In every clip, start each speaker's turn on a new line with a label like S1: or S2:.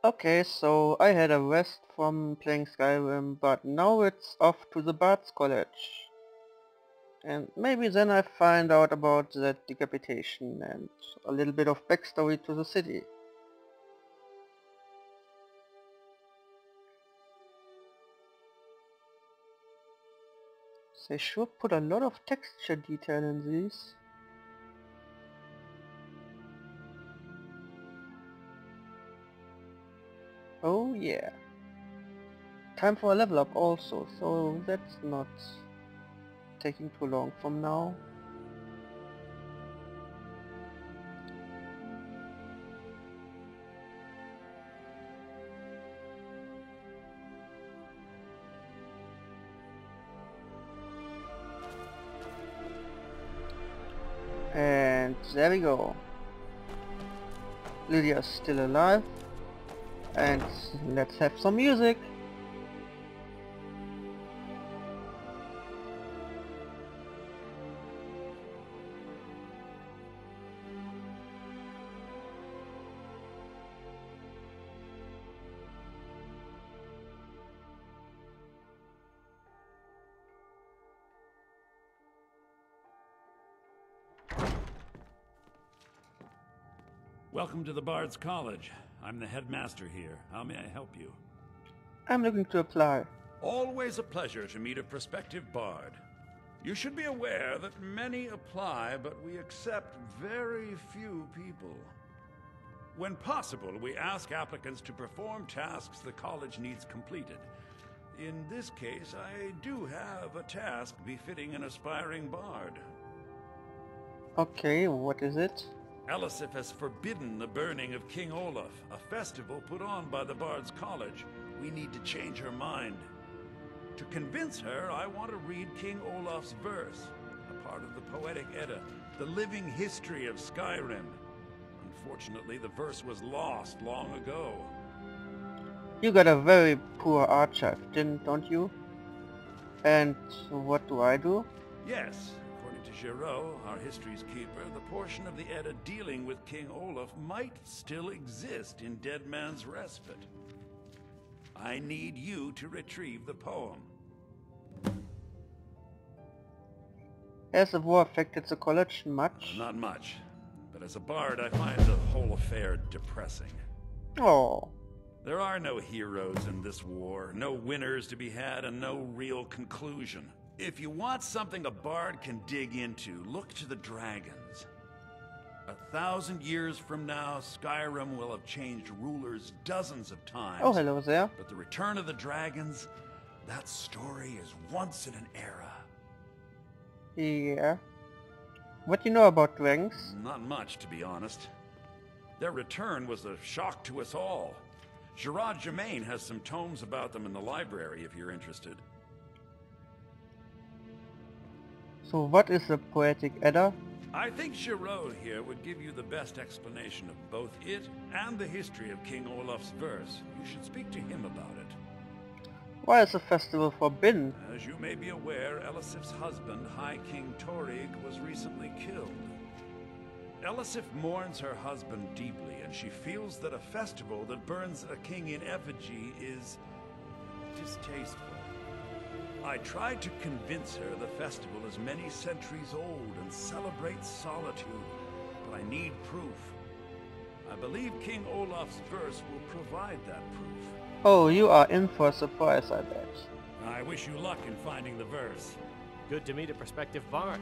S1: Okay, so I had a rest from playing Skyrim, but now it's off to the Bards College. And maybe then I find out about that decapitation and a little bit of backstory to the city. They sure put a lot of texture detail in these. Oh yeah. Time for a level up also, so that's not taking too long from now. And there we go. Lydia's still alive. And let's have some music.
S2: Welcome to the Bards College. I'm the headmaster here. How may I help you?
S1: I'm looking to apply.
S2: Always a pleasure to meet a prospective bard. You should be aware that many apply, but we accept very few people. When possible, we ask applicants to perform tasks the college needs completed. In this case, I do have a task befitting an aspiring bard.
S1: Okay, what is it?
S2: Elisif has forbidden the burning of King Olaf, a festival put on by the Bards College. We need to change her mind. To convince her, I want to read King Olaf's verse, a part of the Poetic Edda, the living history of Skyrim. Unfortunately, the verse was lost long ago.
S1: You got a very poor archive, don't you? And what do I do?
S2: Yes, according to Giraud, our history's keeper, the portion of the Edda dealing with King Olaf might still exist in Dead Man's Respite. I need you to retrieve the poem.
S1: Has the war affected the college much?
S2: Not much, but as a bard I find the whole affair depressing.
S1: Oh.
S2: There are no heroes in this war, no winners to be had, and no real conclusion. If you want something a bard can dig into, look to the dragons. 1,000 years from now, Skyrim will have changed rulers dozens of times.
S1: Oh, hello there.
S2: But the return of the dragons, that story is once in an era.
S1: Yeah. What do you know about dragons?
S2: Not much, to be honest. Their return was a shock to us all. Gerard Germain has some tomes about them in the library, if you're interested.
S1: So what is the Poetic Edda?
S2: I think Giraud here would give you the best explanation of both it and the history of King Olaf's verse. You should speak to him about it.
S1: Why is the festival forbidden?
S2: As you may be aware, Elisif's husband, High King Torig, was recently killed. Elisif mourns her husband deeply, and she feels that a festival that burns a king in effigy is distasteful. I tried to convince her the festival is many centuries old and celebrates solitude, but I need proof. I believe King Olaf's verse will provide that proof.
S1: Oh, you are in for a surprise, I bet.
S2: I wish you luck in finding the verse.
S3: Good to meet a prospective bard.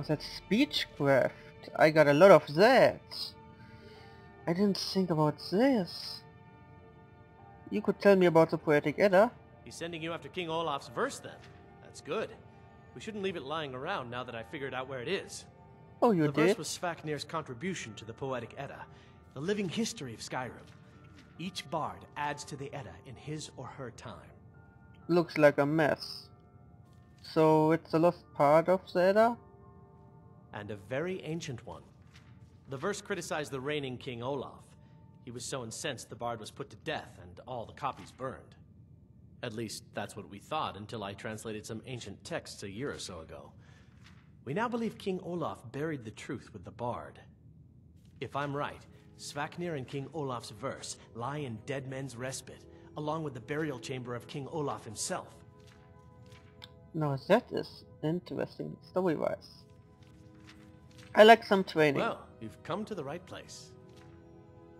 S1: That speechcraft. I got a lot of that. I didn't think about this. You could tell me about the Poetic Edda.
S3: He's sending you after King Olaf's verse then. That's good. We shouldn't leave it lying around now that I figured out where it is.
S1: Oh, you
S3: The
S1: did?
S3: verse was Svafnir's contribution to the Poetic Edda, the living history of Skyrim. Each bard adds to the Edda in his or her time.
S1: Looks like a mess. So it's a lost part of the Edda?
S3: And a very ancient one. The verse criticized the reigning King Olaf. He was so incensed the bard was put to death and all the copies burned. At least, that's what we thought until I translated some ancient texts a year or so ago. We now believe King Olaf buried the truth with the bard. If I'm right, Svaknir and King Olaf's verse lie in Dead Men's Respite, along with the burial chamber of King Olaf himself.
S1: Now that is interesting story-wise. I like some training.
S3: Well, you've come to the right place.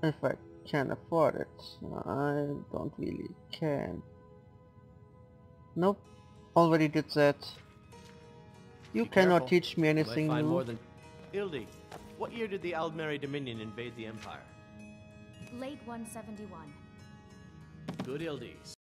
S1: If I can afford it. I don't really can. Nope. Already did that. You
S3: Be
S1: cannot
S3: careful.
S1: teach me
S3: You might
S1: anything
S3: find
S1: new.
S3: more than... Ildi, what year did the Aldmeri Dominion invade the Empire?
S4: Late 171.
S3: Good Ildi.